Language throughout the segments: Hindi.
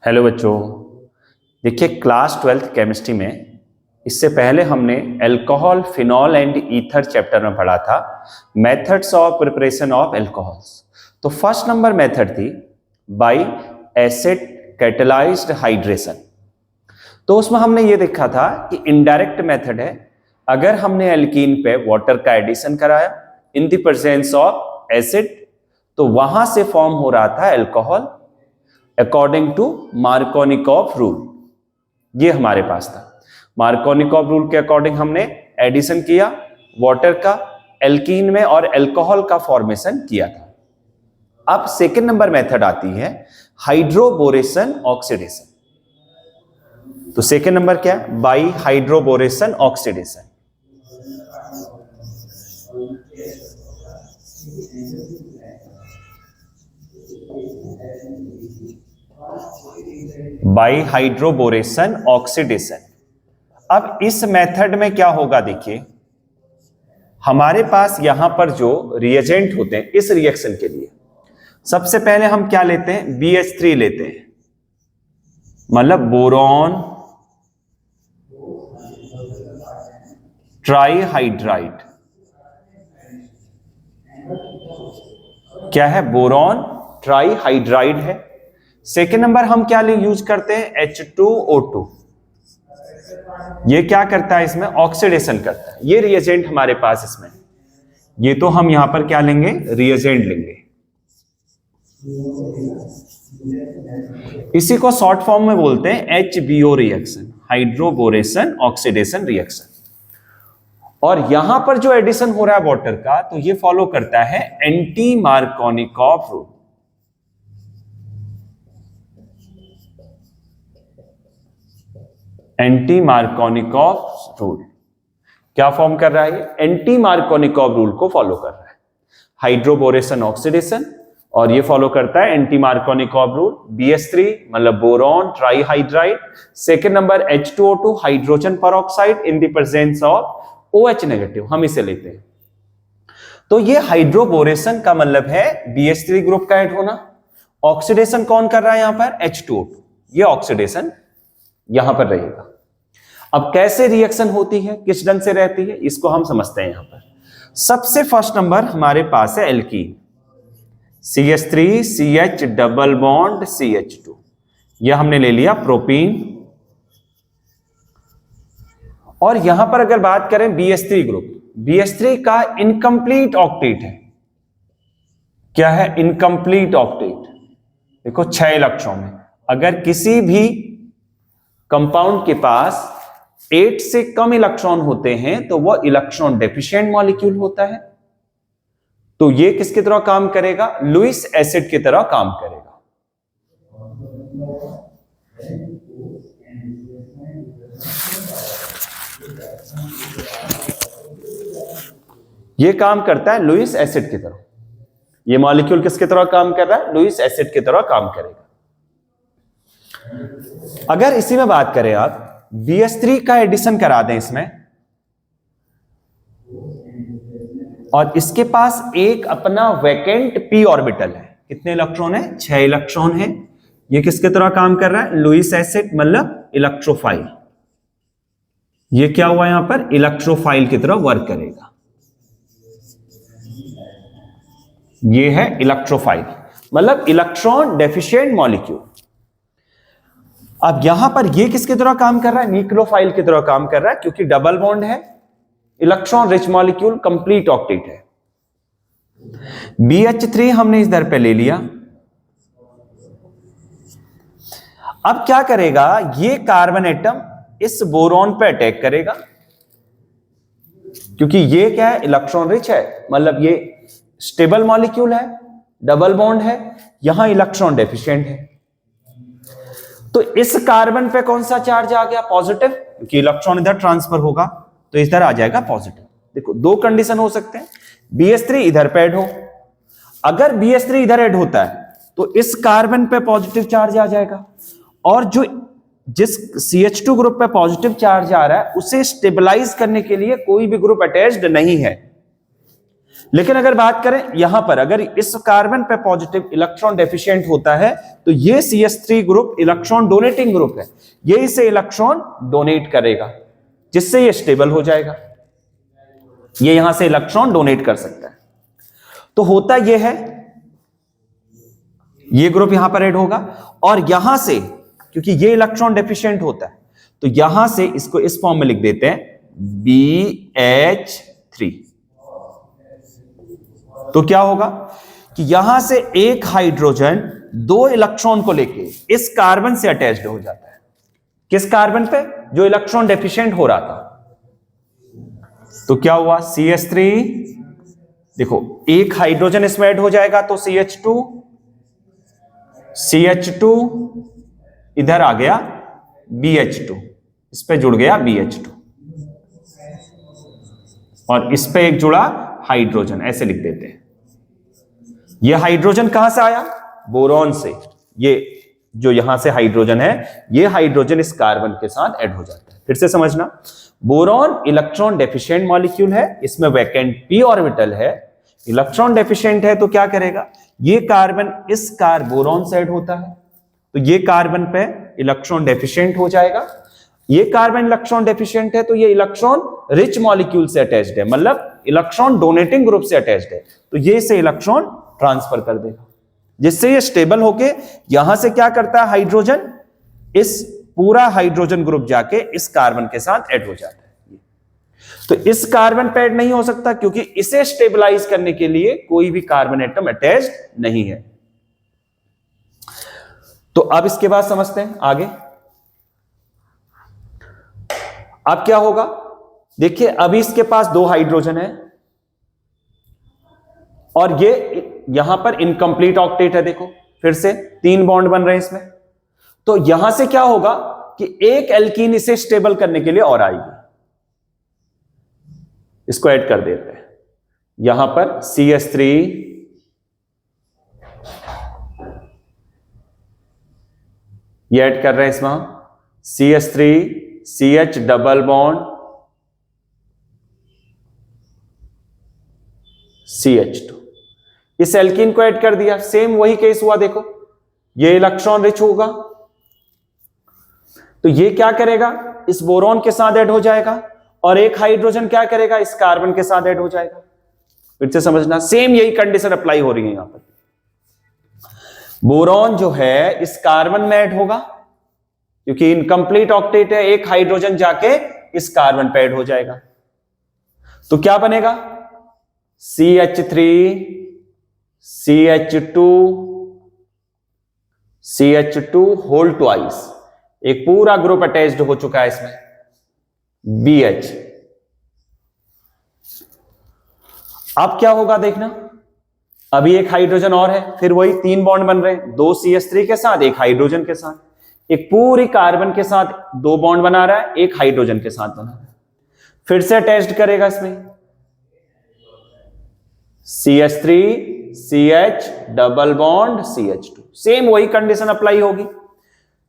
हेलो बच्चों, देखिए क्लास 12th केमिस्ट्री में इससे पहले हमने alcohol, phenol and ether chapter में पढ़ा था methods of preparation of alcohols. तो फर्स्ट नंबर मेथड थी बाय एसिड कैटेलाइज्ड हाइड्रेशन। तो उसमें हमने ये देखा था कि इनडायरेक्ट मेथड है। अगर हमने एल्कीन पे वाटर का एडिशन कराया in the presence of acid तो वहां से फॉर्म हो रहा था alcohol according to Markovnikov rule. ये हमारे पास था। मार्कोनिकॉफ रूल के अकॉर्डिंग हमने एडिशन किया वाटर का एल्कीन में और अल्कोहल का फॉर्मेशन किया था। अब सेकेंड नंबर मेथड आती है हाइड्रोबोरेशन ऑक्सीडेशन। तो सेकेंड नंबर क्या है? By hydroboration oxidation. By hydroboration oxidation. अब इस मेथड में क्या होगा, देखिए हमारे पास यहां पर जो रिएजेंट होते हैं इस रिएक्शन के लिए सबसे पहले हम क्या लेते हैं? BH3 लेते हैं, मतलब बोरॉन ट्राईहाइड्राइड। क्या है? बोरॉन ट्राईहाइड्राइड है। सेकेंड नंबर हम क्या यूज करते हैं? H2O2। ये क्या करता है? इसमें ऑक्सीडेशन करता है। ये रिएजेंट हमारे पास इसमें, ये तो हम यहां पर क्या लेंगे? रिएजेंट लेंगे। इसी को शॉर्ट फॉर्म में बोलते हैं HBO reaction, hydroboration oxidation reaction. और यहां पर जो एडिशन हो रहा है वाटर का, तो ये फॉलो करता है anti Markovnikov rule. Anti Markovnikov rule क्या फॉर्म कर रहा है? एंटी मार्कोनिकॉफ रूल को फॉलो कर रहा है, हाइड्रोबोरेशन ऑक्सीडेशन। और ये फॉलो करता है एंटी मार्कोनिकॉफ रूल। BH3 मतलब boron trihydride. Second number H2O2 hydrogen peroxide in the presence of OH negative, हम इसे लेते हैं। तो ये हाइड्रोबोरेशन का मतलब है BH3 ग्रुप का ऐड होना। ऑक्सीडेशन कौन कर रहा है यहां पर? H2O2। ये ऑक्सीडेशन यहां पर रहेगा। अब कैसे रिएक्शन होती है, किस ढंग से रहती है, इसको हम समझते हैं। यहां पर सबसे फर्स्ट नंबर हमारे पास है alkene, CH3CH double bond CH2। यह हमने ले लिया प्रोपीन। और यहां पर अगर बात करें BH3 ग्रुप, BH3 का इनकम्प्लीट ऑक्टेट है। क्या है? Incomplete octet. देखो 6 इलेक्ट्रॉन है। अगर किसी भी कंपाउंड के पास 8 से कम इलेक्ट्रॉन होते हैं तो वह इलेक्ट्रॉन डेफिशिएंट मॉलिक्यूल होता है। तो ये किसकी तरह काम करेगा? लुईस एसिड की तरह काम करेगा। ये काम करता है लुईस एसिड की तरह। ये मॉलिक्यूल किसकी तरह काम कर रहा है? लुईस एसिड की तरह काम करेगा। अगर इसी में बात करें आप, BH3 का एडिशन करा दें इसमें, और इसके पास एक अपना वैकेंट p ऑर्बिटल है। कितने इलेक्ट्रॉन है? 6 इलेक्ट्रॉन है। ये किसके तरह काम कर रहा है? लुईस एसिड मतलब इलेक्ट्रोफाइल। ये क्या हुआ यहां पर? इलेक्ट्रोफाइल की तरह वर्क करेगा। ये है इलेक्ट्रोफाइल मतलब इलेक्ट्रॉन डेफिशिएंट मॉलिक्यूल। अब यहां पर ये किसकी तरह काम कर रहा है? न्यूक्लियोफाइल की तरह काम कर रहा है, क्योंकि डबल बॉन्ड है, electron rich molecule, complete octet है। BH3 हमने इस दर पे ले लिया। अब क्या करेगा? ये कार्बन एटम इस बोरॉन पे अटैक करेगा, क्योंकि ये क्या है? इलेक्ट्रॉन रिच है, मतलब ये स्टेबल मॉलिक्यूल है, डबल बॉन्ड है, यहां इलेक्ट्रॉन डेफिशिएंट है। तो इस कार्बन पे कौन सा चार्ज आ गया? पॉजिटिव, क्योंकि इलेक्ट्रॉन इधर ट्रांसफर होगा तो इधर आ जाएगा पॉजिटिव। देखो दो कंडीशन हो सकते हैं, BH3 इधर पे ऐड हो। अगर BH3 इधर ऐड होता है तो इस कार्बन पे पॉजिटिव चार्ज आ जाएगा, और जो जिस CH2 ग्रुप पे पॉजिटिव चार्ज आ रहा है उसे स्टेबलाइज करने के लिए कोई भी ग्रुप अटैच्ड नहीं है। लेकिन अगर बात करें यहां पर, अगर इस कार्बन पे पॉजिटिव इलेक्ट्रॉन डेफिशिएंट होता है तो ये CH3 group electron donating group है, ये इसे इलेक्ट्रॉन डोनेट करेगा जिससे ये स्टेबल हो जाएगा, ये यहां से इलेक्ट्रॉन डोनेट कर सकता है। तो होता ये है, ये ग्रुप यहां पर ऐड होगा और यहां से क्योंकि ये इलेक्ट्रॉन डेफिशिएंट होता है तो यहां से इसको इस फॉर्म में लिख देते हैं BH3। तो क्या होगा कि यहां से एक हाइड्रोजन 2 इलेक्ट्रॉन को लेके इस कार्बन से अटैच्ड हो जाता है। किस कार्बन पे? जो इलेक्ट्रॉन डेफिशिएंट हो रहा था। तो क्या हुआ? CH3, देखो एक हाइड्रोजन इसमें ऐड हो जाएगा तो CH2 इधर आ गया BH2, इस पे जुड़ गया BH2 और इस पे एक जुड़ा हाइड्रोजन, ऐसे लिख देते हैं। ये हाइड्रोजन कहां से आया? बोरॉन से। ये जो यहां से हाइड्रोजन है, ये हाइड्रोजन इस कार्बन के साथ ऐड हो जाता है। फिर से समझना, बोरॉन इलेक्ट्रॉन डेफिशिएंट मॉलिक्यूल है, इसमें वैकेंट p ऑर्बिटल है, इलेक्ट्रॉन डेफिशिएंट है तो क्या करेगा? ये कार्बन इस बोरॉन से ऐड होता है तो ये कार्बन पे इलेक्ट्रॉन डेफिशिएंट हो जाएगा। ये कार्बन इलेक्ट्रॉन डेफिशिएंट है तो ये इलेक्ट्रॉन रिच मॉलिक्यूल से अटैच्ड है, मतलब इलेक्ट्रॉन डोनेटिंग ग्रुप से अटैच्ड है, तो ये इसे इलेक्ट्रॉन ट्रांसफर कर देगा, जिससे ये स्टेबल होके यहां से क्या करता है? हाइड्रोजन, इस पूरा हाइड्रोजन ग्रुप जाके इस कार्बन के साथ ऐड हो जाता है। तो इस कार्बन पे ऐड नहीं हो सकता क्योंकि इसे स्टेबलाइज करने के लिए कोई भी कार्बन एटम अटैच्ड नहीं है। तो अब इसके बाद समझते हैं आगे। अब क्या होगा? देखिए अभी इसके पास 2 हाइड्रोजन है और ये यहां पर इनकम्प्लीट ऑक्टेट है। देखो फिर से 3 बॉन्ड बन रहे हैं इसमें। तो यहां से क्या होगा कि एक एल्कीन इसे स्टेबल करने के लिए और आएगी, इसको ऐड कर देते हैं। यहां पर CH3, ये ऐड कर रहे हैं इसमें CH3 CH double bond CH2, इस एल्कीन को ऐड कर दिया। सेम वही केस हुआ, देखो ये इलेक्ट्रॉन रिच होगा तो ये क्या करेगा? इस बोरॉन के साथ ऐड हो जाएगा और एक हाइड्रोजन क्या करेगा? इस कार्बन के साथ ऐड हो जाएगा। फिर से समझना, सेम यही कंडीशन अप्लाई हो रही है यहां पर। बोरॉन जो है इस कार्बन में ऐड होगा क्योंकि इनकम्प्लीट ऑक्टेट है, एक हाइड्रोजन जाके इस कार्बन पे ऐड हो जाएगा। तो क्या बनेगा? CH3 CH2 होल ट्वाइस, एक पूरा ग्रुप अटैच्ड हो चुका है इसमें BH। अब क्या होगा देखना, अभी एक हाइड्रोजन और है, फिर वही 3 बॉन्ड बन रहे हैं, 2 CH3 के साथ, एक हाइड्रोजन के साथ। एक पूरी कार्बन के साथ 2 बॉन्ड बना रहा है, एक हाइड्रोजन के साथ बना रहा है। फिर से अटैच्ड करेगा इसमें CH3 CH double bond CH2, same वही कंडीशन अप्लाई होगी।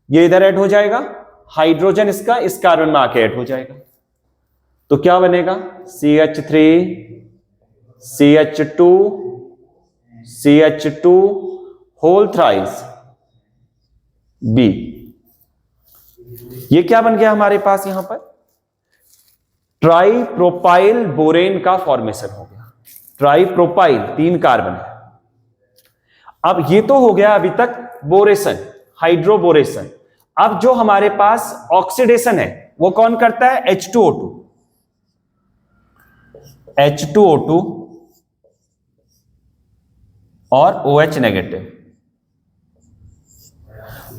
ये इधर ऐड हो जाएगा, हाइड्रोजन इसका इस कार्बन में आके ऐड हो जाएगा। तो क्या बनेगा? CH3 CH2 whole thrice B। ये क्या बन गया हमारे पास? यहां पर ट्राइप्रोपाइल बोरेन का फॉर्मेशन हो गया। ट्राइप्रोपाइल 3 कार्बन है। अब ये तो हो गया अभी तक बोरेशन, हाइड्रोबोरेशन। अब जो हमारे पास ऑक्सीडेशन है वो कौन करता है? H2O2 और OH नेगेटिव।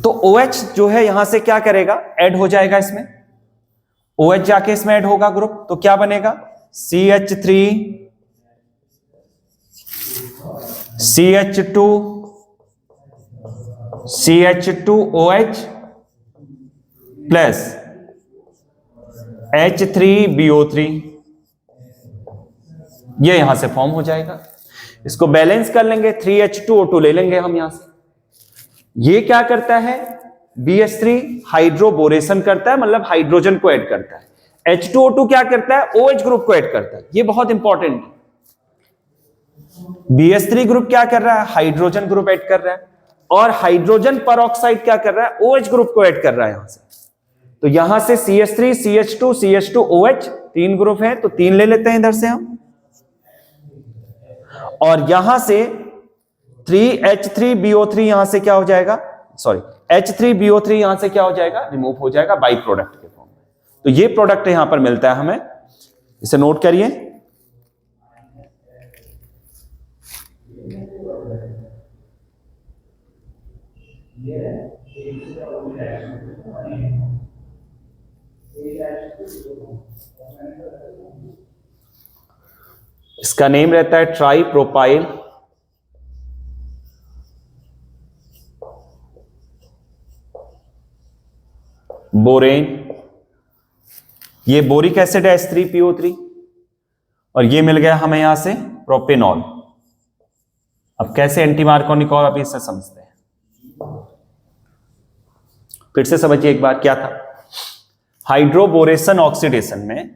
तो OH जो है यहां से क्या करेगा? ऐड हो जाएगा इसमें, OH जाके इसमें ऐड होगा ग्रुप। तो क्या बनेगा? CH3 CH2OH प्लस H3BO3, ये यहां से फॉर्म हो जाएगा। इसको बैलेंस कर लेंगे, 3H2O2 ले लेंगे हम यहां से। ये क्या करता है? BH3 हाइड्रोबोरेशन करता है, मतलब हाइड्रोजन को ऐड करता है। H2O2 क्या करता है? OH ग्रुप को ऐड करता है। ये बहुत इंपॉर्टेंट है। BH3 ग्रुप क्या कर रहा है, हाइड्रोजन ग्रुप ऐड कर रहा है, और हाइड्रोजन परऑक्साइड क्या कर रहा है, OH ग्रुप को ऐड कर रहा है यहां से। तो यहां से CH3 CH2 CH2 OH 3 group है, तो 3 ले लेते हैं इधर से हम, और यहां से 3H3BO3 यहां से क्या हो जाएगा, सॉरी H3BO3 यहां से क्या हो जाएगा, रिमूव हो जाएगा बाई प्रोडक्ट के फॉर्म में। तो ये प्रोडक्ट यहां पर मिलता है हमें, इसे नोट करिए। इसका नेम रहता है ट्राई प्रोपाइल बोरेन। ये बोरिक एसिड है H3PO3, और ये मिल गया हमें यहां से प्रोपेनॉल। अब कैसे एंटी मार्कोनिकॉल, अभी इसे समझते हैं। फिर से समझिए एक बार क्या था। हाइड्रोबोरेशन ऑक्सीडेशन में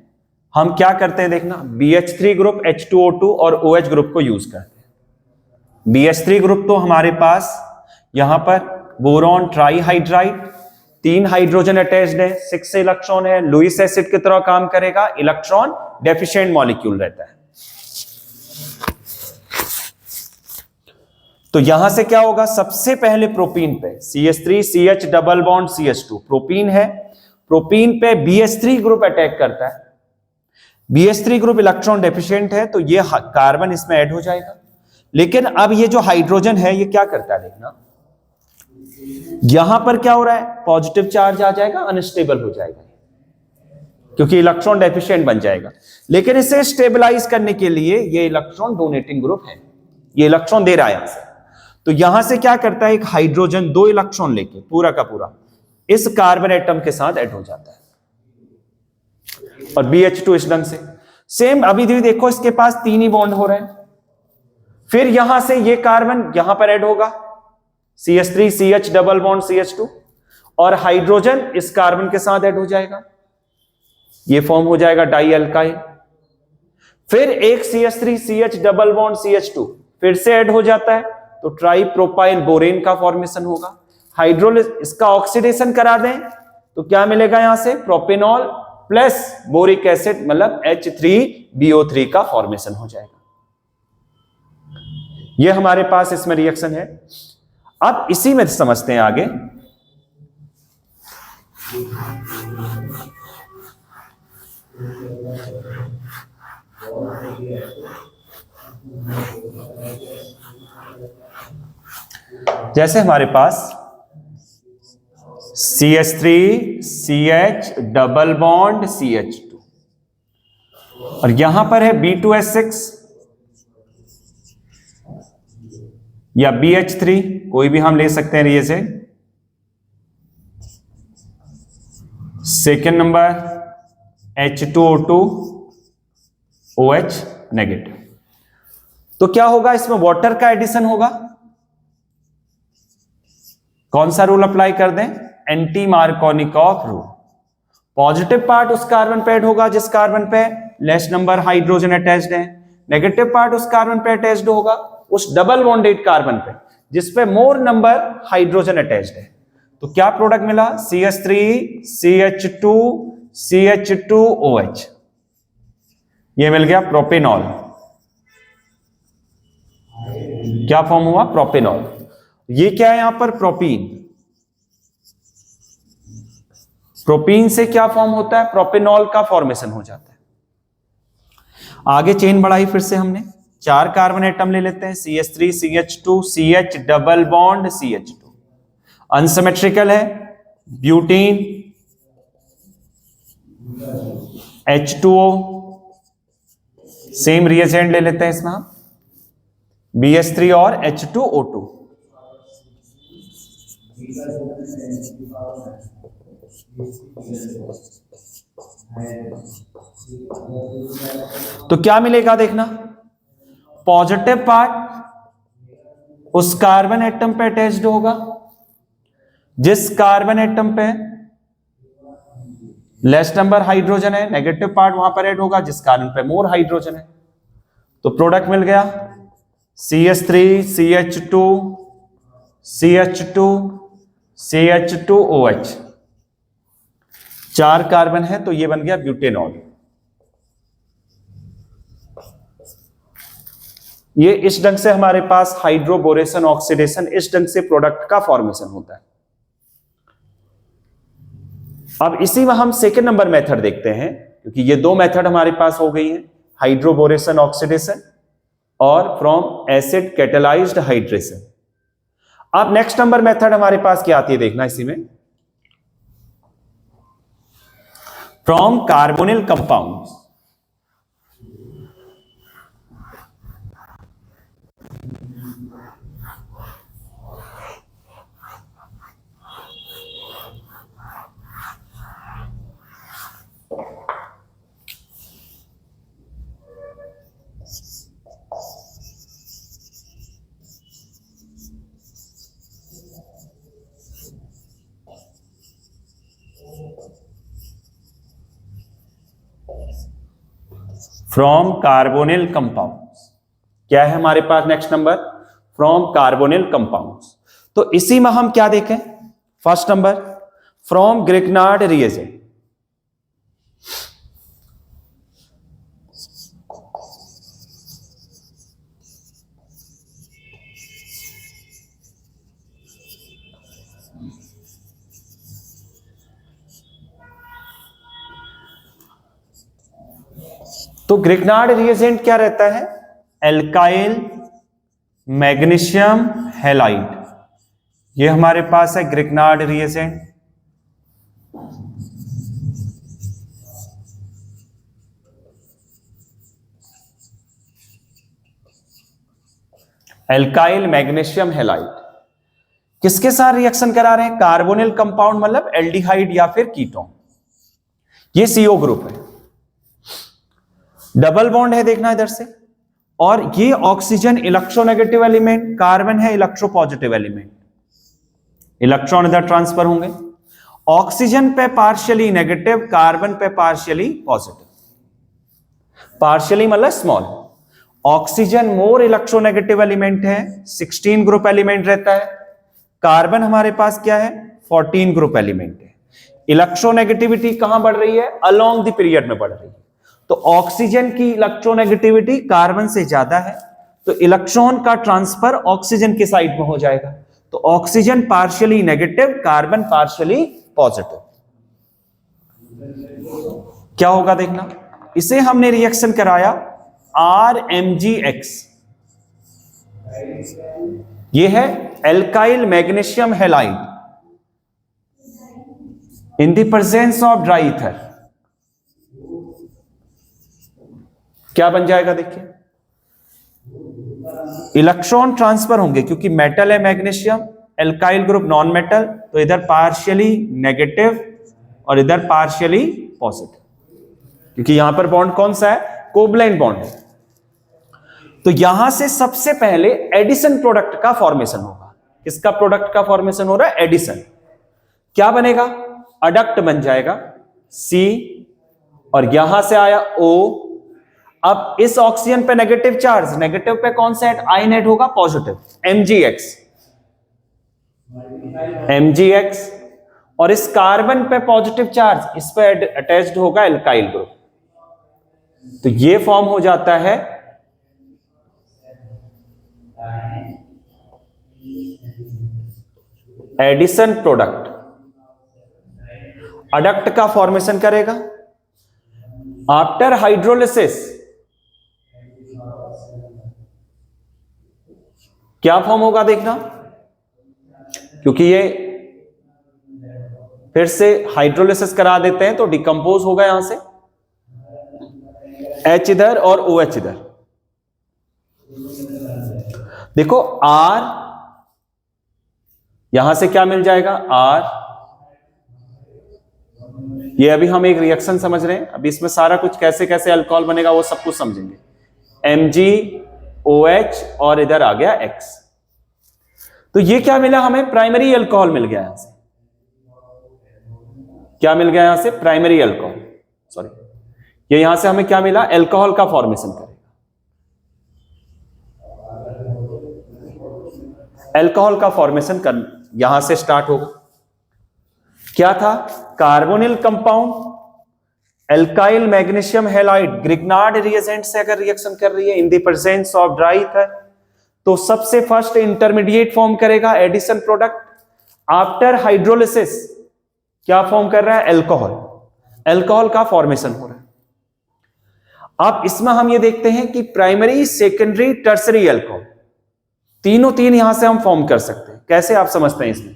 हम क्या करते हैं देखना, BH3 ग्रुप H2O2 और OH ग्रुप को यूज करते हैं। BH3 ग्रुप तो हमारे पास यहां पर बोरॉन ट्राईहाइड्राइड, 3 हाइड्रोजन अटैच्ड है, 6 इलेक्ट्रॉन है, लुईस एसिड की तरह काम करेगा, इलेक्ट्रॉन डेफिशिएंट मॉलिक्यूल रहता है। तो यहां से क्या होगा, सबसे पहले प्रोपीन पे CH3 CH double bond CH2 propene है, प्रोपीन पे BH3 ग्रुप अटैक करता है। BH3 ग्रुप इलेक्ट्रॉन डेफिशिएंट है, तो ये कार्बन इसमें ऐड हो जाएगा। लेकिन अब ये जो हाइड्रोजन है ये क्या करता है देखना, यहां पर क्या हो रहा है, पॉजिटिव चार्ज आ जाएगा, अनस्टेबल हो जाएगा क्योंकि इलेक्ट्रॉन डेफिशिएंट बन जाएगा। लेकिन इसे स्टेबलाइज करने के लिए ये इलेक्ट्रॉन डोनेटिंग ग्रुप है, ये इलेक्ट्रॉन दे रहा है यहां से। तो यहां से क्या करता है, एक हाइड्रोजन 2 इलेक्ट्रॉन लेके पूरा का पूरा इस कार्बन एटम के साथ ऐड हो जाता है, और BH2 इस ढंग से सेम। अभी भी देखो इसके पास 3 ही बॉन्ड हो रहे हैं। फिर यहां से ये कार्बन यहां पर ऐड होगा, CH3 CH double bond CH2, और हाइड्रोजन इस कार्बन के साथ ऐड हो जाएगा, ये फॉर्म हो जाएगा डाई अल्काइल। फिर एक CH3 CH double bond CH2 फिर से ऐड हो जाता है, तो ट्राई प्रोपाइल बोरेन का फॉर्मेशन होगा। हाइड्रोलिस इसका ऑक्सीडेशन करा दें तो क्या मिलेगा, यहां से प्रोपेनॉल प्लस बोरिक एसिड मतलब H3BO3 का फॉर्मेशन हो जाएगा। ये हमारे पास इसमें रिएक्शन है। अब इसी में समझते हैं आगे। जैसे हमारे पास CH3 CH double bond CH2, और यहां पर है B2S6 या BH3, कोई भी हम ले सकते हैं reagent. Second number H2O2 OH negative. तो क्या होगा, इसमें वाटर का एडिशन होगा। कौन सा रूल अप्लाई कर दें, anti Markovnikov rule. Positive part उस कार्बन पे ऐड होगा जिस कार्बन पे लेस नंबर हाइड्रोजन अटैच्ड है, नेगेटिव पार्ट उस कार्बन पे अटैच्ड होगा उस डबल बॉन्डेड कार्बन पे जिस पे मोर नंबर हाइड्रोजन अटैच्ड है। तो क्या प्रोडक्ट मिला, CH3 CH2 CH2 OH, ये मिल गया प्रोपेनॉल। क्या फॉर्म हुआ, प्रोपेनॉल। ये क्या है यहां पर, प्रोपीन। प्रोपीन से क्या फॉर्म होता है, प्रोपेनॉल का फॉर्मेशन हो जाता है। आगे चेन बढ़ाई फिर से हमने, 4 कार्बन एटम ले लेते हैं, CH3 CH2 CH double bond CH2, unsymmetrical है, ब्यूटीन H2O, सेम रिएजेंट ले लेते हैं इसमें हम, BH3 और H2O2। तो क्या मिलेगा देखना, पॉजिटिव पार्ट उस कार्बन एटम पे अटैच्ड होगा जिस कार्बन एटम पे लेस नंबर हाइड्रोजन है, नेगेटिव पार्ट वहां पर ऐड होगा जिस कार्बन पे मोर हाइड्रोजन है। तो प्रोडक्ट मिल गया CH3 CH2 CH2 CH2OH, 4 carbon है तो ये बन गया ब्यूटेनॉल। ये इस ढंग से हमारे पास हाइड्रोबोरेशन ऑक्सीडेशन, इस ढंग से प्रोडक्ट का फॉर्मेशन होता है। अब इसी में हम सेकेंड नंबर मेथड देखते हैं, क्योंकि ये 2 मेथड हमारे पास हो गई हैं, हाइड्रोबोरेशन ऑक्सीडेशन और फ्रॉम एसिड कैटेलाइज्ड हाइड्रेशन। अब नेक्स्ट नंबर मेथड हमारे पास क्या आती है देखना इसी में, from carbonyl compounds. From carbonyl compounds क्या है हमारे पास next number, from carbonyl compounds. तो इसी में हम क्या देखें, first number from Grignard reagent. तो ग्रिग्नार्ड रिएजेंट क्या रहता है, एल्काइल मैग्नीशियम हैलाइड, ये हमारे पास है Grignard reagent. Alkyl magnesium halide किसके साथ रिएक्शन करा रहे हैं, कार्बोनिल कंपाउंड मतलब एल्डिहाइड या फिर कीटोन। ये CO ग्रुप है, डबल बॉन्ड है देखना इधर से, और ये ऑक्सीजन इलेक्ट्रोनेगेटिव एलिमेंट, कार्बन है इलेक्ट्रोपॉजिटिव एलिमेंट, इलेक्ट्रॉन इधर ट्रांसफर होंगे, ऑक्सीजन पे पार्शियली नेगेटिव, कार्बन पे पार्शियली पॉजिटिव। पार्शियली मतलब small, oxygen more electronegative element है, 16 ग्रुप एलिमेंट रहता है, कार्बन हमारे पास क्या है 14 ग्रुप एलिमेंट है। इलेक्ट्रोनेगेटिविटी कहां बढ़ रही है, अलोंग द पीरियड में बढ़ रही है। तो ऑक्सीजन की इलेक्ट्रोनेगेटिविटी कार्बन से ज्यादा है, तो इलेक्ट्रॉन का ट्रांसफर ऑक्सीजन के साइड में हो जाएगा। तो oxygen partially negative, carbon partially positive. क्या होगा देखना, इसे हमने रिएक्शन कराया RMgX, ये है alkyl magnesium halide in the presence of dry ether. क्या बन जाएगा देखिए, इलेक्ट्रॉन ट्रांसफर होंगे क्योंकि मेटल है magnesium, alkyl group non metal, तो इधर पार्शियली नेगेटिव और इधर पार्शियली पॉजिटिव, क्योंकि यहां पर बॉन्ड कौन सा है, कोवलेंट बॉन्ड है। तो यहां से सबसे पहले एडिशन प्रोडक्ट का फॉर्मेशन होगा। किसका प्रोडक्ट का फॉर्मेशन हो रहा है, एडिशन। क्या बनेगा, अडक्ट बन जाएगा C, और यहां से आया O। अब इस ऑक्सीजन पे नेगेटिव चार्ज, नेगेटिव पे कौन सा आयन ऐड होगा, पॉजिटिव, MgX, और इस कार्बन पे पॉजिटिव चार्ज, इस पे अटैच्ड होगा एल्काइल ग्रुप। तो ये फॉर्म हो जाता है एडिशन प्रोडक्ट। अडक्ट का फॉर्मेशन करेगा। आफ्टर हाइड्रोलिसिस क्या फॉर्म होगा देखना, क्योंकि ये फिर से हाइड्रोलिसिस करा देते हैं तो डिकम्पोज होगा यहां से, H इधर और OH इधर। देखो R, यहां से क्या मिल जाएगा R, ये अभी हम एक रिएक्शन समझ रहे हैं, अभी इसमें सारा कुछ कैसे कैसे अल्कोहल बनेगा वो सब कुछ समझेंगे। MgOH और इधर आ गया X। तो ये क्या मिला हमें, प्राइमरी अल्कोहल मिल गया यहां से। क्या मिल गया यहां से, प्राइमरी अल्कोहल, सॉरी, ये यहां से हमें क्या मिला, अल्कोहल का फॉर्मेशन करेगा। एल्कोहल का फॉर्मेशन कर यहां से स्टार्ट होगा। क्या था? Carbonyl compound, alkyl magnesium halide Grignard reagent से अगर रिएक्शन कर रही है इन the presence of dry ether, तो सबसे फर्स्ट इंटरमीडिएट फॉर्म करेगा एडिशन प्रोडक्ट। आफ्टर हाइड्रोलिसिस क्या फॉर्म कर रहा है? एल्कोहल। एल्कोहल का फॉर्मेशन हो रहा है। अब इसमें हम ये देखते हैं कि प्राइमरी, सेकेंडरी, टर्सरी एल्कोहल तीनों तीन यहां से हम फॉर्म कर सकते हैं। कैसे आप समझते हैं इसमें?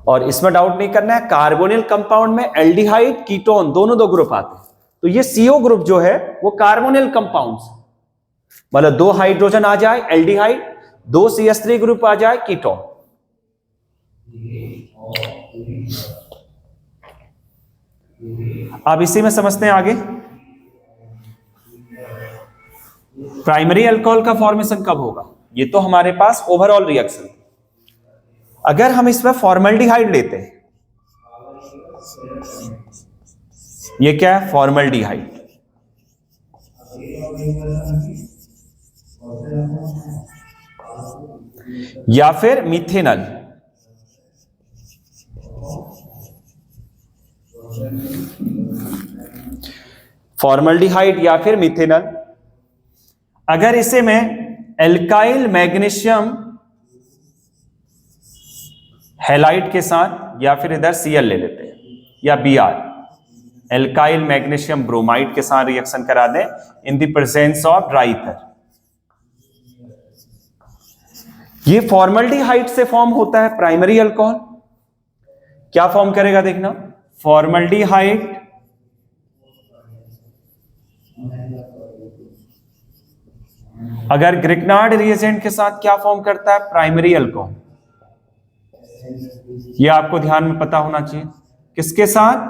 और इसमें डाउट नहीं करना है, कार्बोनिल कंपाउंड में एल्डिहाइड, कीटोन दोनों दो ग्रुप आते हैं। तो ये CO ग्रुप जो है वो कार्बोनिल कंपाउंड, मतलब 2 हाइड्रोजन आ जाए एल्डिहाइड, 2 CH3 ग्रुप आ जाए कीटोन। अब इसी में समझते हैं आगे प्राइमरी अल्कोहल का फॉर्मेशन कब होगा। ये तो हमारे पास ओवरऑल रिएक्शन। अगर हम इसमें फॉर्मल्डिहाइड लेते हैं, ये क्या है? फॉर्मल्डिहाइड। या फिर मिथेनॉल, फॉर्मल्डिहाइड या फिर मिथेनॉल। अगर इसे मैं एल्काइल मैग्नीशियम हैलाइड के साथ या फिर इधर Cl ले लेते हैं, या Br, एल्काइल मैग्नीशियम ब्रोमाइड के साथ रिएक्शन करा दें इन the presence of dry ether, ये फॉर्मल्डिहाइड से फॉर्म होता है प्राइमरी अल्कोहल। क्या फॉर्म करेगा देखना, फॉर्मल्डिहाइड अगर ग्रिग्नार्ड रिएजेंट के साथ क्या फॉर्म करता है? Primary alcohol. यह आपको ध्यान में पता होना चाहिए। किसके साथ?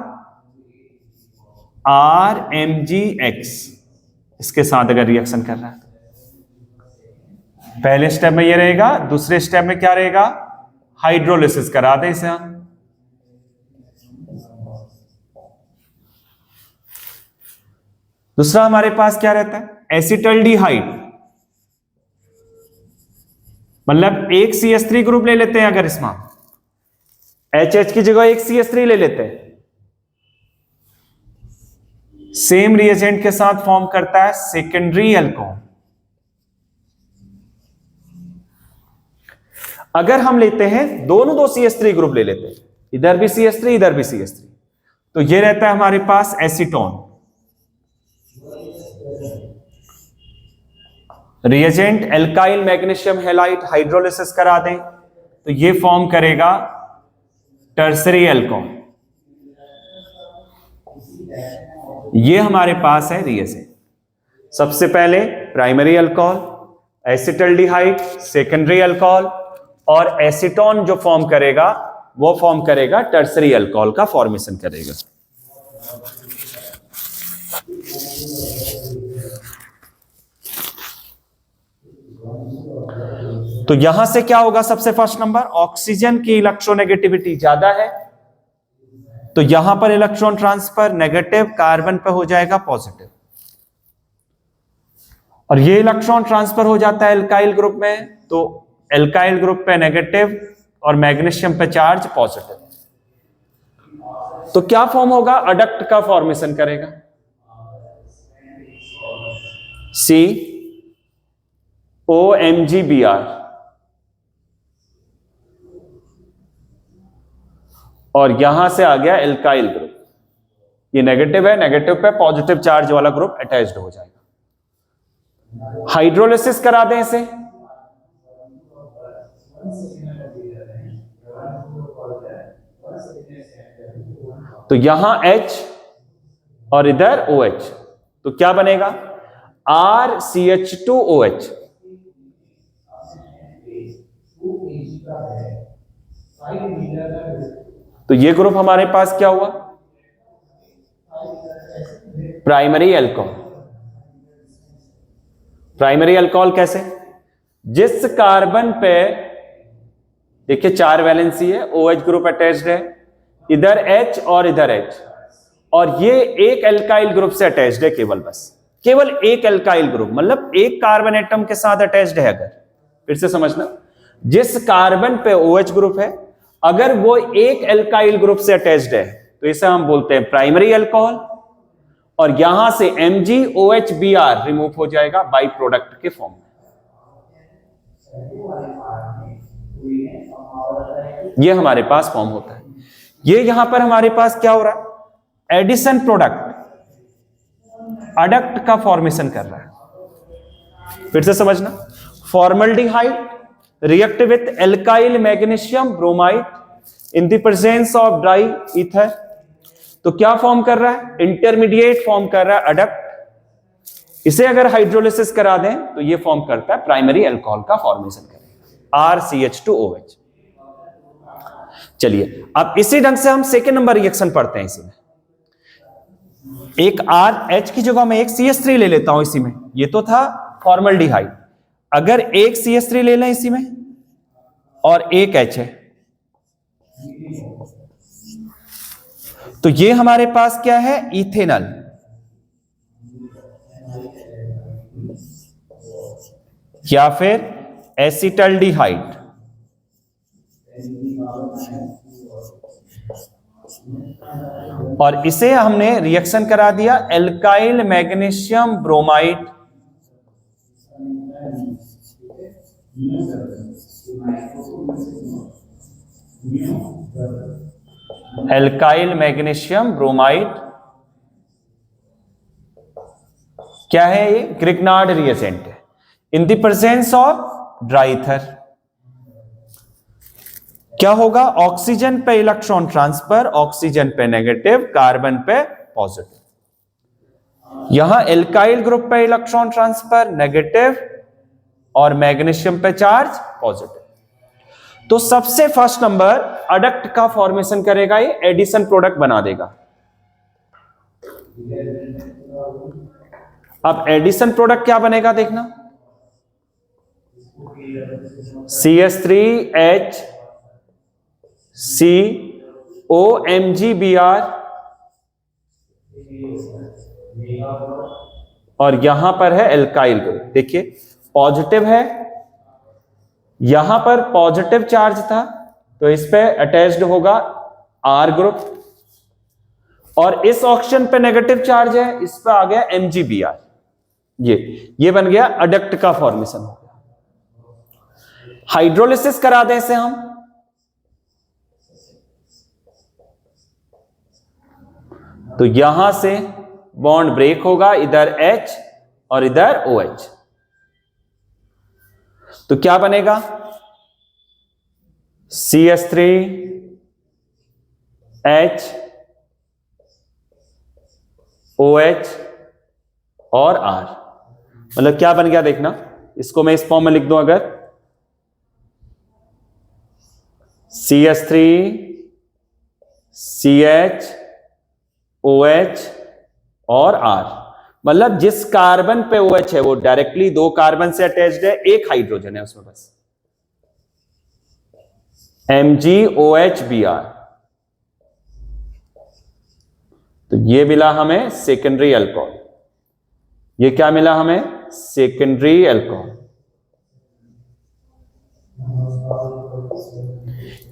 RMgX, इसके साथ अगर रिएक्शन कर रहा है। पहले स्टेप में ये रहेगा, दूसरे स्टेप में क्या रहेगा? हाइड्रोलिसिस करा दे इसे। दूसरा हमारे पास क्या रहता है? एसिटल्डिहाइड, मतलब एक CH3 ग्रुप ले लेते हैं। अगर इसमें HH की जगह एक CH3 ले लेते हैं, सेम रिएजेंट के साथ फॉर्म करता है सेकेंडरी अल्कोहल। अगर हम लेते हैं दोनों 2 CH3 ग्रुप ले लेते हैं, इधर भी CH3 इधर भी CH3, तो ये रहता है हमारे पास acetone. Reagent alkyl magnesium halide hydrolysis करा दें तो ये फॉर्म करेगा टर्सरी अल्कोहल। ये हमारे पास है रिएजेंट। सबसे पहले primary alcohol, acetaldehyde secondary alcohol, और एसीटोन जो फॉर्म करेगा वो फॉर्म करेगा टर्सरी अल्कोहल का फॉर्मेशन करेगा। तो यहां से क्या होगा? सबसे फर्स्ट नंबर, ऑक्सीजन की इलेक्ट्रोनेगेटिविटी ज्यादा है तो यहां पर इलेक्ट्रॉन ट्रांसफर नेगेटिव, कार्बन पे हो जाएगा पॉजिटिव, और ये इलेक्ट्रॉन ट्रांसफर हो जाता है एल्काइल ग्रुप में, तो एल्काइल ग्रुप पे नेगेटिव और मैग्नीशियम पे चार्ज पॉजिटिव। तो क्या फॉर्म होगा? अडक्ट का फॉर्मेशन करेगा, COMgBr, और यहां से आ गया एल्काइल ग्रुप। ये नेगेटिव है, नेगेटिव पे पॉजिटिव चार्ज वाला ग्रुप अटैच्ड हो जाएगा। हाइड्रोलिसिस करा दें इसे, तो यहां H और इधर OH, तो क्या बनेगा? RCH2OH। तो ये ग्रुप हमारे पास क्या हुआ? Primary alcohol. प्राइमरी अल्कोहल कैसे? जिस कार्बन पे देखिए 4 वैलेंसी है, OH ग्रुप अटैच्ड है, इधर H और इधर H, और ये एक एल्काइल ग्रुप से अटैच्ड है केवल, बस केवल एक एल्काइल ग्रुप, मतलब एक कार्बन एटम के साथ अटैच्ड है अगर, फिर से समझना, जिस कार्बन पे OH ग्रुप है अगर वो एक एल्काइल ग्रुप से अटैच्ड है तो इसे हम बोलते हैं प्राइमरी अल्कोहल, और यहां से MgOH रिमूव हो जाएगा बाई प्रोडक्ट के फॉर्म में। ये हमारे पास फॉर्म होता है। ये यहां पर हमारे पास क्या हो रहा है, एडिशन प्रोडक्ट अडक्ट का फॉर्मेशन कर रहा है। फिर से समझना, formaldehyde react with alkyl magnesium bromide in the presence of dry ether, तो क्या फॉर्म कर रहा है, इंटरमीडिएट फॉर्म कर रहा है अडक्ट। इसे अगर हाइड्रोलिसिस करा दें तो ये फॉर्म करता है प्राइमरी अल्कोहल का फॉर्मेशन करेगा, RCH2OH। चलिए अब इसी ढंग से हम सेकेंड नंबर रिएक्शन पढ़ते हैं। इसी में एक RH की जगह मैं एक CH3 ले लेता हूं। इसी में ये तो था फॉर्मल्डिहाइड, अगर एक CH3 ले लें इसी में और एक H है, तो ये हमारे पास क्या है, इथेनॉल। या फिर एसिटल्डिहाइड, और इसे हमने रिएक्शन करा दिया alkyl magnesium bromide alkyl magnesium bromide. क्या है ये, ग्रिग्नार्ड रिएजेंट है इन the presence of dry ether. क्या होगा, ऑक्सीजन पे इलेक्ट्रॉन ट्रांसफर, ऑक्सीजन पे नेगेटिव, कार्बन पे पॉजिटिव। यहां एल्काइल ग्रुप पे इलेक्ट्रॉन ट्रांसफर नेगेटिव और मैग्नीशियम पे चार्ज पॉजिटिव। तो सबसे फर्स्ट नंबर अडक्ट का फॉर्मेशन करेगा, ये एडिशन प्रोडक्ट बना देगा। अब एडिशन प्रोडक्ट क्या बनेगा देखना, CH3H COMgBr, और यहां पर है एल्काइल ग्रुप। देखिए पॉजिटिव है, यहां पर पॉजिटिव चार्ज था तो इस पे अटैच्ड होगा R ग्रुप, और इस ऑक्सीजन पे नेगेटिव चार्ज है, इस पे आ गया MgBr। ये बन गया अडक्ट का फॉर्मेशन हो गया। हाइड्रोलिसिस करा दें इसे हम, तो यहां से बॉन्ड ब्रेक होगा, इधर H और इधर OH, तो क्या बनेगा, CH3H OH और R। मतलब क्या बन गया देखना, इसको मैं इस फॉर्म में लिख दूं, अगर CH3 CH OH और R, मतलब जिस कार्बन पे OH है वो डायरेक्टली दो कार्बन से अटैच्ड है, एक हाइड्रोजन है उसमें बस, MgOHBr। तो ये मिला हमें सेकेंडरी अल्कोहल। ये क्या मिला हमें, सेकेंडरी अल्कोहल।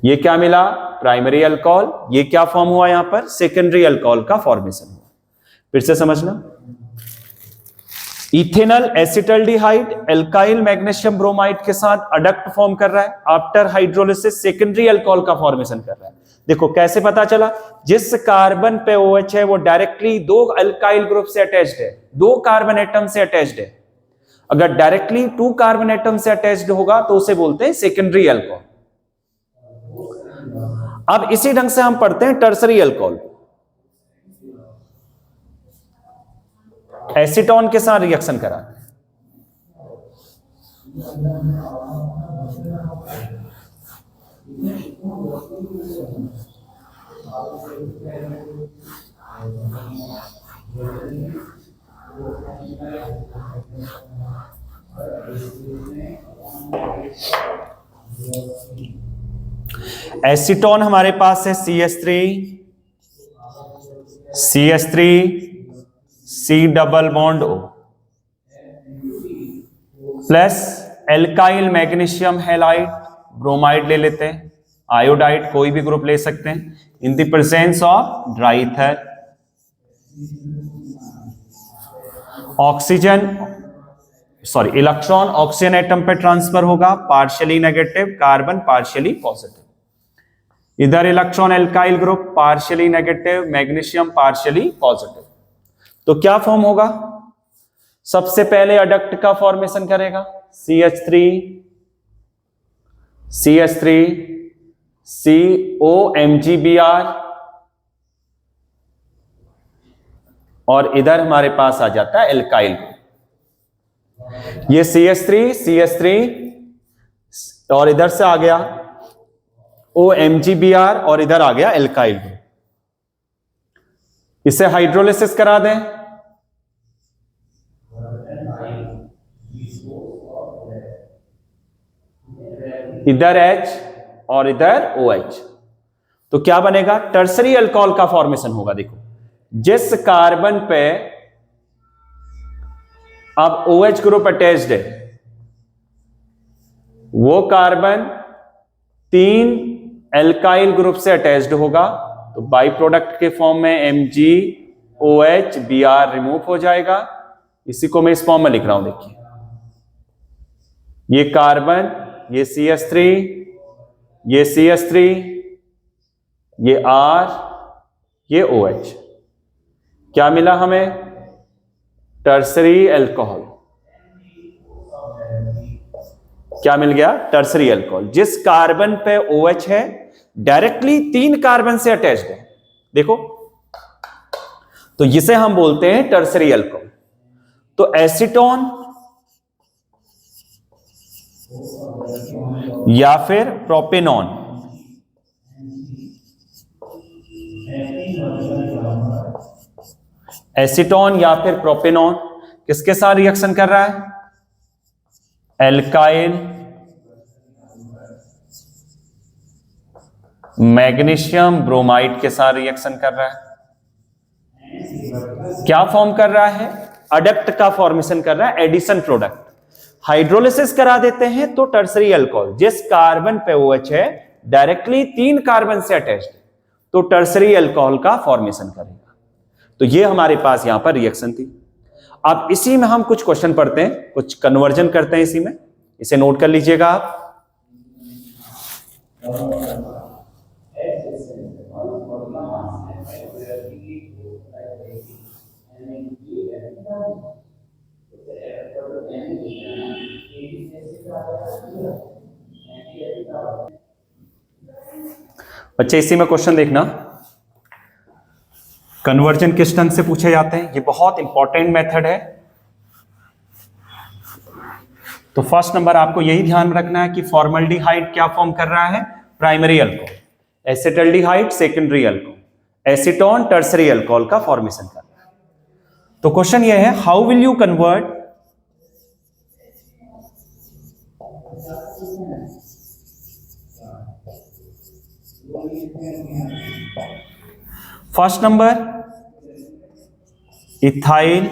ये क्या मिला, प्राइमरी अल्कोहल। ये क्या फॉर्म हुआ यहां पर, सेकेंडरी अल्कोहल का फॉर्मेशन हुआ। फिर से समझना, ethanol acetaldehyde alkyl magnesium bromide के साथ अडक्ट फॉर्म कर रहा है, आफ्टर हाइड्रोलिसिस सेकेंडरी अल्कोहल का फॉर्मेशन कर रहा है। देखो कैसे पता चला, जिस कार्बन पे OH है वो डायरेक्टली दो अल्काइल ग्रुप से अटैच्ड है, दो कार्बन एटम से अटैच्ड है। अगर डायरेक्टली 2 कार्बन एटम से अटैच्ड होगा तो उसे बोलते हैं सेकेंडरी अल्कोहल। अब इसी ढंग से हम पढ़ते हैं टर्सरी अल्कोहल। एसीटोन के साथ रिएक्शन कराते हैं, एसीटोन हमारे पास है CH3 C double bond O plus alkyl magnesium halide, bromide ले लेते हैं, आयोडाइड कोई भी ग्रुप ले सकते हैं, in the presence of dry ether. Oxygen sorry electron oxygen atom पे ट्रांसफर होगा, partially negative, carbon partially positive. इधर electron alkyl group partially negative, magnesium partially positive. तो क्या फॉर्म होगा? सबसे पहले अडक्ट का फॉर्मेशन करेगा, CH3 COMgBr, और इधर हमारे पास आ जाता है एल्काइल ग्रुप। ये CH3 और इधर से आ गया OMgBr और इधर आ गया एल्काइल ग्रुप। इसे हाइड्रोलिसिस करा दें, इधर H और इधर OH, तो क्या बनेगा? टर्सरी अल्कोहल का फॉर्मेशन होगा। देखो जिस कार्बन पे अब OH ग्रुप अटैच्ड है, वो कार्बन 3 एल्काइल ग्रुप से अटैच्ड होगा, तो बाई प्रोडक्ट के फॉर्म में MgOH रिमूव हो जाएगा। इसी को मैं इस फॉर्म में लिख रहा हूं, देखिए ये कार्बन, ये CH3, ये CH3, ये R, ये OH, क्या मिला हमें? Tertiary alcohol. क्या मिल गया? Tertiary alcohol. जिस कार्बन पे OH है डायरेक्टली 3 कार्बन से अटैच्ड है, देखो, तो इसे हम बोलते हैं टर्सरी अल्कोहल। तो एसीटोन या फिर प्रोपेनॉन, एसीटोन या फिर प्रोपेनॉन किसके साथ रिएक्शन कर रहा है? एल्काइल मैग्नीशियम ब्रोमाइड के साथ रिएक्शन कर रहा है। क्या फॉर्म कर रहा है? अडक्ट का फॉर्मेशन कर रहा है, एडिशन प्रोडक्ट। हाइड्रोलिसिस करा देते हैं तो टर्सरी अल्कोहल, जिस कार्बन पे OH है डायरेक्टली 3 कार्बन से अटैच्ड है, तो टर्सरी अल्कोहल का फॉर्मेशन करेगा। तो ये हमारे पास यहां पर रिएक्शन थी। अब इसी में हम कुछ क्वेश्चन पढ़ते हैं, कुछ कन्वर्जन करते हैं इसी में, इसे नोट कर लीजिएगा आप। बच्चे इसी में क्वेश्चन देखना, कन्वर्जन किस ढंग से पूछे जाते हैं, ये बहुत इंपॉर्टेंट मेथड है। तो फर्स्ट नंबर आपको यही ध्यान रखना है कि फॉर्मल्डिहाइड क्या फॉर्म कर रहा है? Primary alcohol, acetaldehyde secondary alcohol, acetone tertiary alcohol का फॉर्मेशन कर रहा है। तो क्वेश्चन ये है, how will you convert first number ethyl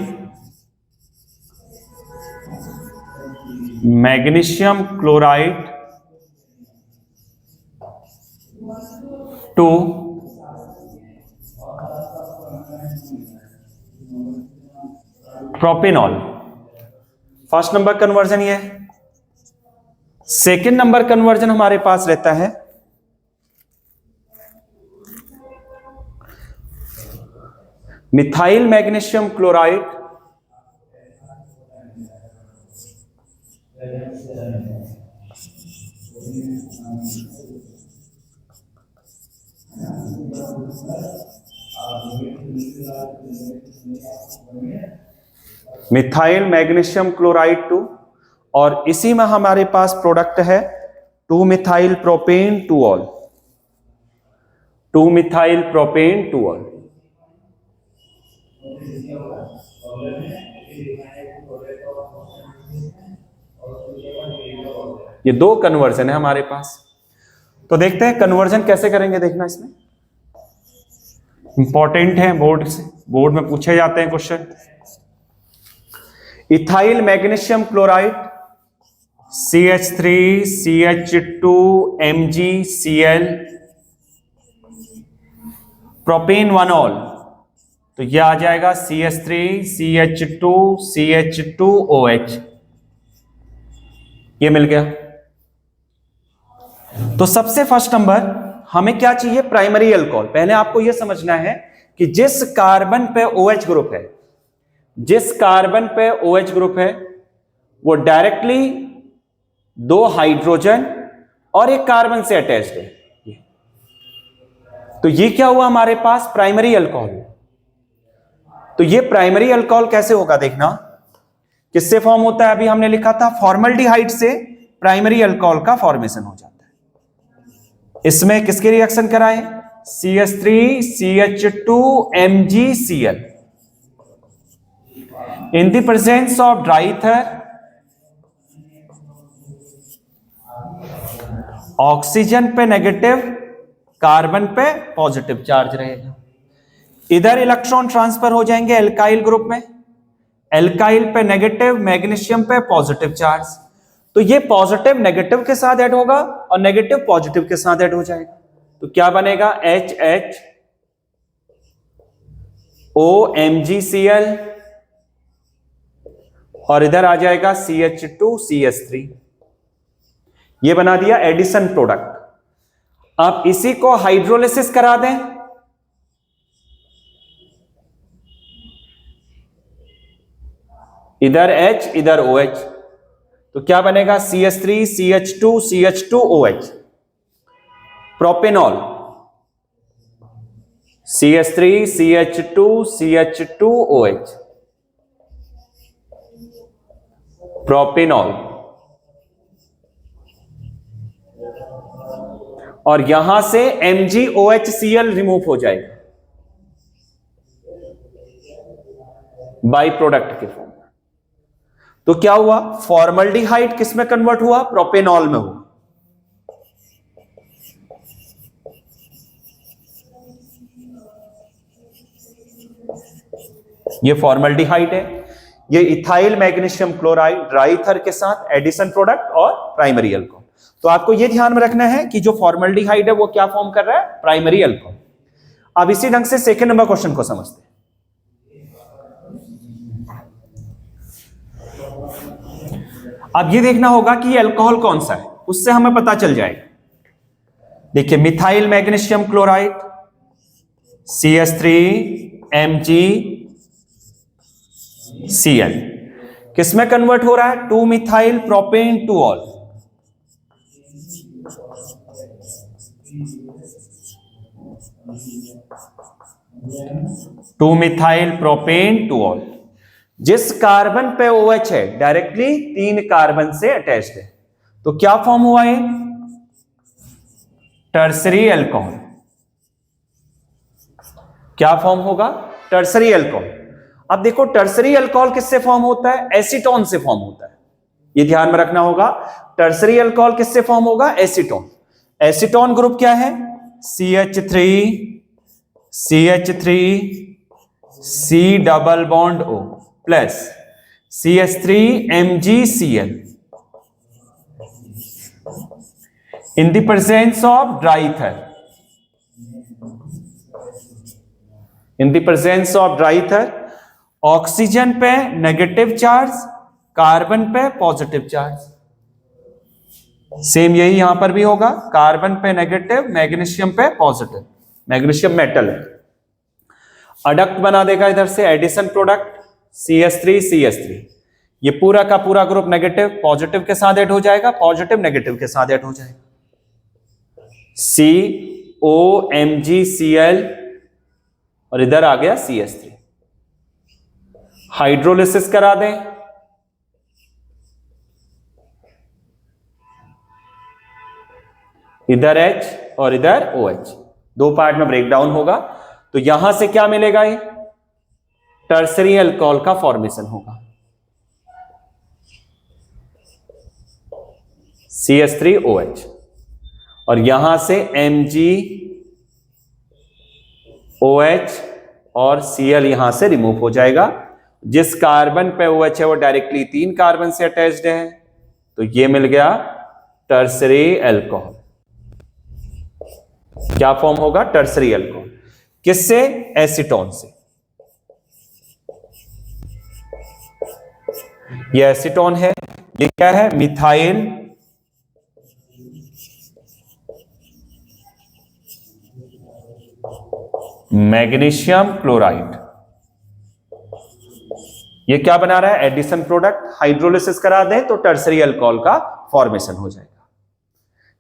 magnesium chloride to propanol. First number conversion ये है। सेकेंड नंबर कन्वर्जन हमारे पास रहता है methyl magnesium chloride methyl magnesium chloride 2, और इसी में हमारे पास प्रोडक्ट है 2 methyl propane 2 ol, 2 methyl propane 2 ol. ये 2 कन्वर्जन है हमारे पास। तो देखते हैं कन्वर्जन कैसे करेंगे, देखना इसमें इंपॉर्टेंट है, बोर्ड में पूछे जाते हैं question. Ethyl magnesium chloride CH3 CH2 MgCl propane 1 all, तो यह आ जाएगा CH3 CH2 CH2OH, ये मिल गया। तो सबसे फर्स्ट नंबर हमें क्या चाहिए, प्राइमरी अल्कोहल। पहले आपको यह समझना है कि जिस कार्बन पे OH ग्रुप है, जिस कार्बन पे OH ग्रुप है वो डायरेक्टली 2 हाइड्रोजन और एक कार्बन से अटैच्ड है, तो ये क्या हुआ हमारे पास, प्राइमरी अल्कोहल। तो ये प्राइमरी अल्कोहल कैसे होगा, देखना किससे फॉर्म होता है। अभी हमने लिखा था फॉर्मल्डिहाइड से प्राइमरी अल्कोहल का फॉर्मेशन हो जाता है। इसमें किसके रिएक्शन कराएं, CH3 CH2 MgCl in the presence of dry ether, oxygen पे नेगेटिव, कार्बन पे पॉजिटिव चार्ज रहेगा। इधर इलेक्ट्रॉन ट्रांसफर हो जाएंगे एल्काइल ग्रुप में, एल्काइल पे नेगेटिव, मैग्नीशियम पे पॉजिटिव चार्ज। तो ये पॉजिटिव नेगेटिव के साथ ऐड होगा और नेगेटिव पॉजिटिव के साथ ऐड हो जाएगा, तो क्या बनेगा HHOMgCl और इधर आ जाएगा CH2CH3, ये बना दिया एडिशन प्रोडक्ट। आप इसी को हाइड्रोलिसिस करा दें, इधर H इधर OH, तो क्या बनेगा CH3 CH2 CH2OH, propanol, CH3 CH2 CH2OH, propanol. और यहां से MgOHCl रिमूव हो जाएगा बाई प्रोडक्ट के फॉर्म में। तो क्या हुआ, फॉर्मल्डिहाइड किस में कन्वर्ट हुआ, प्रोपेनॉल में हुआ। ये फॉर्मल्डिहाइड है, ये ethyl magnesium chloride dry ether के साथ एडिशन प्रोडक्ट और प्राइमरी अल्कोहल। तो आपको यह ध्यान में रखना है कि जो फॉर्मल्डिहाइड है वो क्या फॉर्म कर रहा है, प्राइमरी अल्कोहल। अब इसी ढंग से सेकंड नंबर क्वेश्चन को समझते हैं। अब ये देखना होगा कि ये अल्कोहल कौन सा है, उससे हमें पता चल जाएगा। देखिए मिथाइल मैग्नीशियम क्लोराइड CH3MgCl किसमें कन्वर्ट हो रहा है, 2 methyl propane 2 ol, 2 methyl propane 2 all. जिस कार्बन पे OH है डायरेक्टली 3 कार्बन से अटैच्ड है, तो क्या फॉर्म हुआ है, टर्सरी अल्कोहल। क्या फॉर्म होगा, टर्सरी अल्कोहल। अब देखो टर्सरी अल्कोहल किससे फॉर्म होता है, एसीटोन से फॉर्म होता है, ये ध्यान में रखना होगा। टर्सरी अल्कोहल किससे फॉर्म होगा, एसीटोन। एसीटोन ग्रुप क्या है, CH3 CH3 C double bond O plus CH3 MgCl in the presence of dry ether, in the presence of dry ether, oxygen पे नेगेटिव चार्ज, कार्बन पे पॉजिटिव चार्ज। सेम यही यहां पर भी होगा, कार्बन पे नेगेटिव, मैग्नीशियम पे पॉजिटिव, मैग्नीशियम मेटल है। अडक्ट बना देगा इधर से एडिशन प्रोडक्ट CH3 CH3, ये पूरा का पूरा ग्रुप नेगेटिव पॉजिटिव के साथ ऐड हो जाएगा, पॉजिटिव नेगेटिव के साथ ऐड हो जाएगा, COMgCl और इधर आ गया CH3। हाइड्रोलिसिस करा दें, इधर H और इधर OH, 2 पार्ट में ब्रेकडाउन होगा, तो यहां से क्या मिलेगा, ये टर्सरी अल्कोहल का फॉर्मेशन होगा, CH3OH, और यहां से MgOH और Cl यहां से रिमूव हो जाएगा। जिस कार्बन पे OH है वो डायरेक्टली 3 कार्बन से अटैच्ड है, तो ये मिल गया टर्सरी अल्कोहल। क्या फॉर्म होगा? Tertiary alcohol. किससे? एसीटोन से। ये एसीटोन है, ये क्या है? Methyl magnesium chloride. ये क्या बना रहा है? Addition product. हाइड्रोलिसिस करा दें तो टर्सरी अल्कोहल का फॉर्मेशन हो जाएगा।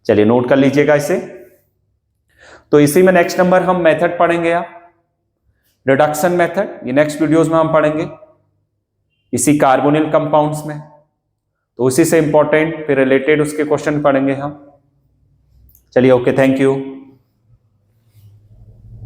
चलिए नोट कर लीजिएगा इसे। तो इसी में नेक्स्ट नंबर हम मेथड पढ़ेंगे, आप रिडक्शन मेथड, ये नेक्स्ट वीडियोस में हम पढ़ेंगे इसी कार्बोनिल कंपाउंड्स में। तो उसी से इंपॉर्टेंट फिर रिलेटेड उसके क्वेश्चन पढ़ेंगे हम। चलिए ओके, थैंक यू।